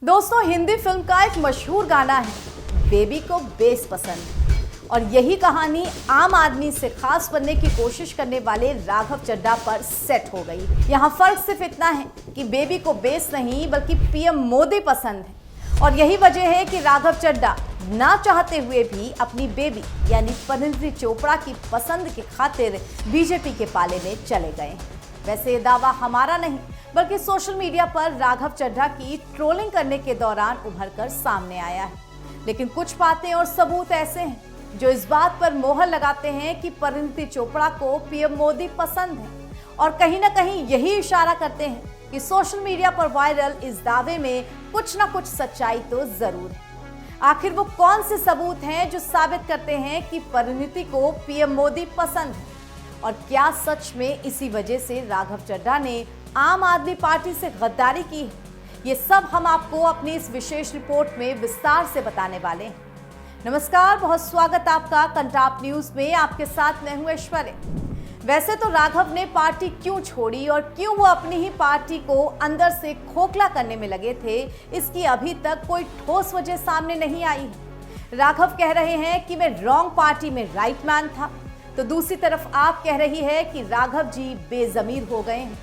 दोस्तों, हिंदी फिल्म का एक मशहूर गाना है बेबी को बेस पसंद, और यही कहानी आम आदमी से खास बनने की कोशिश करने वाले राघव चड्ढा पर सेट हो गई। यहाँ फर्क सिर्फ इतना है कि बेबी को बेस नहीं बल्कि पीएम मोदी पसंद है, और यही वजह है कि राघव चड्ढा ना चाहते हुए भी अपनी बेबी यानी परिणीति चोपड़ा की पसंद की खातिर बीजेपी के पाले में चले गए। वैसे ये दावा हमारा नहीं बल्कि सोशल मीडिया पर राघव चड्ढा की ट्रोलिंग करने के दौरान उभरकर सामने आया है। लेकिन कुछ बातें और सबूत ऐसे हैं जो इस बात पर मोहर लगाते हैं कि परिणीति चोपड़ा को पीएम मोदी पसंद है, और कहीं ना कहीं यही इशारा करते हैं कि सोशल मीडिया पर वायरल इस दावे में कुछ ना कुछ सच्चाई तो जरूर है। आखिर वो कौन से सबूत हैं जो साबित करते हैं कि परिणीति को पीएम मोदी पसंद है, और क्या सच में इसी वजह से राघव चड्ढा ने आम आदमी पार्टी से गद्दारी की है? ये सब हम आपको अपनी इस विशेष रिपोर्ट में विस्तार से बताने वाले हैं। नमस्कार, बहुत स्वागत आपका कंटाप न्यूज में। आपके साथ मैं हूं ऐश्वर्या। वैसे तो राघव ने पार्टी क्यों छोड़ी और क्यों वो अपनी ही पार्टी को अंदर से खोखला करने में लगे थे, इसकी अभी तक कोई ठोस वजह सामने नहीं आई है। राघव कह रहे हैं कि मैं रॉन्ग पार्टी में राइट मैन था, तो दूसरी तरफ आप कह रही है कि राघव जी बेजमीर हो गए हैं।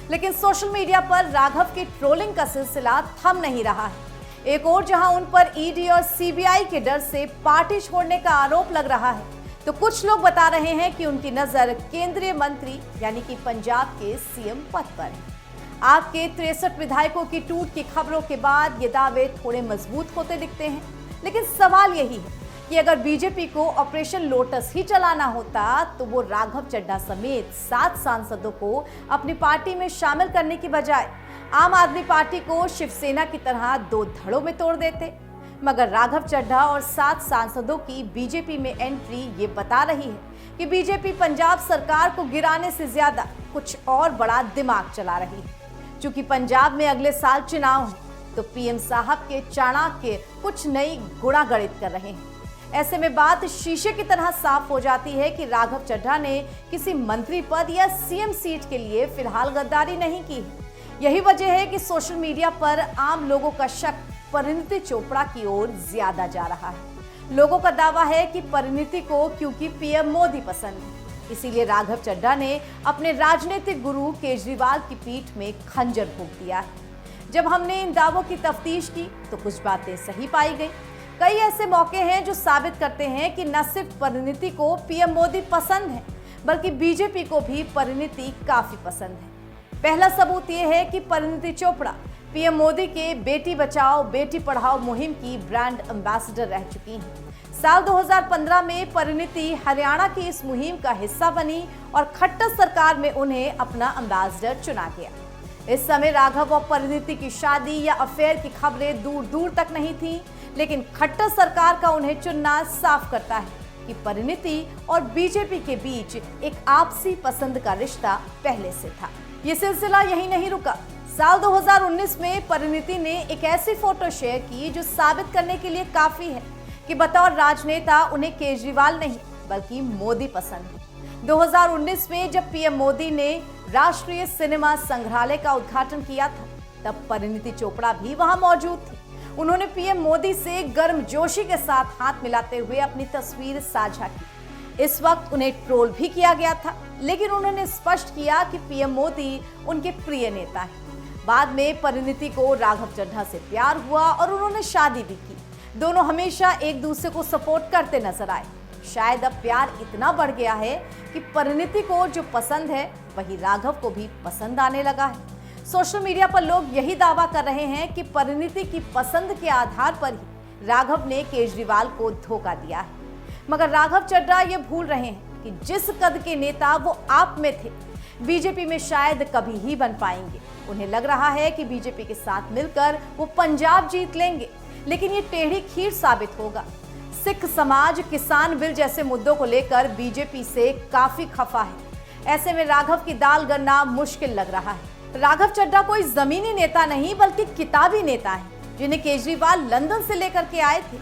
लेकिन सोशल मीडिया पर राघव की ट्रोलिंग का सिलसिला थम नहीं रहा है। एक और जहां उन पर ईडी और सीबीआई के डर से पार्टी छोड़ने का आरोप लग रहा है, तो कुछ लोग बता रहे हैं कि उनकी नजर केंद्रीय मंत्री यानी कि पंजाब के सीएम पद पर है। आपके 63 विधायकों की टूट की खबरों के बाद ये दावे थोड़े मजबूत होते दिखते हैं। लेकिन सवाल यही है कि अगर बीजेपी को ऑपरेशन लोटस ही चलाना होता तो वो राघव चड्ढा समेत 7 सांसदों को अपनी पार्टी में शामिल करने की बजाय आम आदमी पार्टी को शिवसेना की तरह 2 धड़ों में तोड़ देते। मगर राघव चड्ढा और 7 सांसदों की बीजेपी में एंट्री ये बता रही है कि बीजेपी पंजाब सरकार को गिराने से ज्यादा कुछ और बड़ा दिमाग चला रही है। चूंकि पंजाब में अगले साल चुनाव है, तो पीएम साहब के चाणक्य कुछ नई गुणागणित कर रहे हैं। ऐसे में बात शीशे की तरह साफ हो जाती है कि राघव चड्ढा ने किसी मंत्री पद या सीएम सीट के लिए फिलहाल गद्दारी नहीं की है। यही वजह है कि सोशल मीडिया पर आम लोगों का शक परिणीति चोपड़ा की ओर ज्यादा जा रहा है। लोगों का दावा है कि परिणीति को क्योंकि पीएम मोदी पसंद है, इसीलिए राघव चड्ढा ने अपने राजनीतिक गुरु केजरीवाल की पीठ में खंजर भोंक दिया है। जब हमने इन दावों की तफ्तीश की तो कुछ बातें सही पाई गई। कई ऐसे मौके हैं जो साबित करते हैं कि न सिर्फ परिणीति को पीएम मोदी पसंद है बल्कि बीजेपी को भी परिणीति काफी पसंद है। पहला सबूत यह है कि परिणीति चोपड़ा पीएम मोदी के बेटी बचाओ बेटी पढ़ाओ मुहिम की ब्रांड एम्बेसडर रह चुकी हैं। साल 2015 में परिणीति हरियाणा की इस मुहिम का हिस्सा बनी और खट्टर सरकार में उन्हें अपना एम्बेसडर चुना गया। इस समय राघव और परिणीति की शादी या अफेयर की खबरें दूर दूर तक नहीं थी, लेकिन खट्टर सरकार का उन्हें चुनना साफ करता है कि परिणीति और बीजेपी के बीच एक आपसी पसंद का रिश्ता पहले से था। ये सिलसिला यही नहीं रुका। साल 2019 में परिणीति ने एक ऐसी फोटो शेयर की जो साबित करने के लिए काफी है कि बतौर राजनेता उन्हें केजरीवाल नहीं बल्कि मोदी पसंद है। 2019 में जब पीएम मोदी ने राष्ट्रीय सिनेमा संग्रहालय का उद्घाटन किया था, तब परिणीति चोपड़ा भी वहां मौजूद थी। उन्होंने पीएम मोदी से गर्मजोशी के साथ हाथ मिलाते हुए अपनी तस्वीर साझा की। इस वक्त उन्हें ट्रोल भी किया गया था, लेकिन उन्होंने स्पष्ट किया कि पीएम मोदी उनके प्रिय नेता हैं। बाद में परिणीति को राघव चड्ढा से प्यार हुआ और उन्होंने शादी भी की। दोनों हमेशा एक दूसरे को सपोर्ट करते नजर आए। शायद अब प्यार इतना बढ़ गया है कि परिणीति को जो पसंद है वही राघव को भी पसंद आने लगा है। सोशल मीडिया पर लोग यही दावा कर रहे हैं कि परिणीति की पसंद के आधार पर ही राघव ने केजरीवाल को धोखा दिया है। मगर राघव चड्ढा ये भूल रहे हैं कि जिस कद के नेता वो आप में थे, बीजेपी में शायद कभी ही बन पाएंगे। उन्हें लग रहा है कि बीजेपी के साथ मिलकर वो पंजाब जीत लेंगे, लेकिन ये टेढ़ी खीर साबित होगा। सिख समाज किसान बिल जैसे मुद्दों को लेकर बीजेपी से काफी खफा है। ऐसे में राघव की दाल गलना मुश्किल लग रहा है। राघव चड्ढा कोई जमीनी नेता नहीं बल्कि किताबी नेता है, जिन्हें केजरीवाल लंदन से लेकर के आए थे।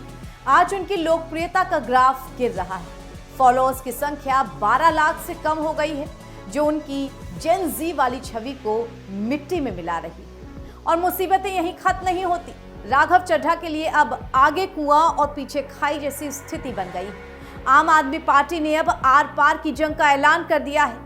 आज उनकी लोकप्रियता का ग्राफ गिर रहा है। फॉलोअर्स की संख्या 12 लाख से कम हो गई है, जो उनकी जेन जी वाली छवि को मिट्टी में मिला रही है। और मुसीबतें यहीं खत्म नहीं होती। राघव चड्ढा के लिए अब आगे कुआं और पीछे खाई जैसी स्थिति बन गई। आम आदमी पार्टी ने अब आर पार की जंग का ऐलान कर दिया है।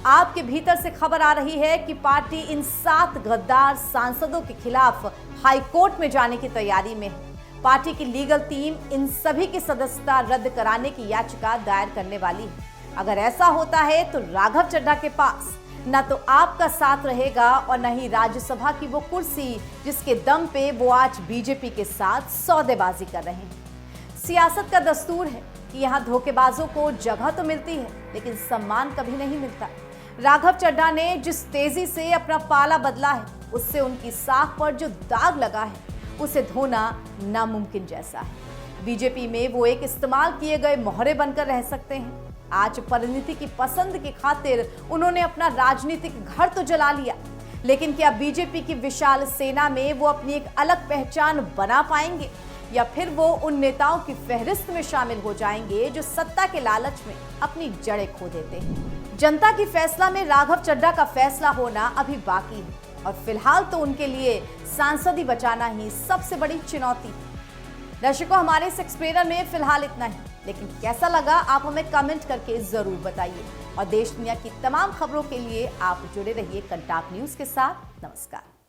आपके भीतर से खबर आ रही है कि पार्टी इन 7 गद्दार सांसदों के खिलाफ हाईकोर्ट में जाने की तैयारी में है। पार्टी की लीगल टीम इन सभी की सदस्यता रद्द कराने की याचिका दायर करने वाली है। अगर ऐसा होता है तो राघव चड्ढा के पास न तो आपका साथ रहेगा और न ही राज्यसभा की वो कुर्सी जिसके दम पे वो आज बीजेपी के साथ सौदेबाजी कर रहे हैं। सियासत का दस्तूर है कि यहाँ धोखेबाजों को जगह तो मिलती है लेकिन सम्मान कभी नहीं मिलता। राघव चड्ढा ने जिस तेजी से अपना पाला बदला है उससे उनकी साख पर जो दाग लगा है उसे धोना नामुमकिन जैसा है। बीजेपी में वो एक इस्तेमाल किए गए मोहरे बनकर रह सकते हैं। आज परिणति की पसंद की खातिर उन्होंने अपना राजनीतिक घर तो जला लिया, लेकिन क्या बीजेपी की विशाल सेना में वो अपनी एक अलग पहचान बना पाएंगे या फिर वो उन नेताओं की फहरिस्त में शामिल हो जाएंगे जो सत्ता के लालच में अपनी जड़ें खो देते हैं। जनता की फैसला में राघव चड्ढा का फैसला होना अभी बाकी है और फिलहाल तो उनके लिए सांसदी बचाना ही सबसे बड़ी चुनौती है। दर्शकों, हमारे इस एक्सप्लेनर में फिलहाल इतना ही, लेकिन कैसा लगा आप हमें कमेंट करके जरूर बताइए और देश दुनिया की तमाम खबरों के लिए आप जुड़े रहिए कंटाप न्यूज के साथ। नमस्कार।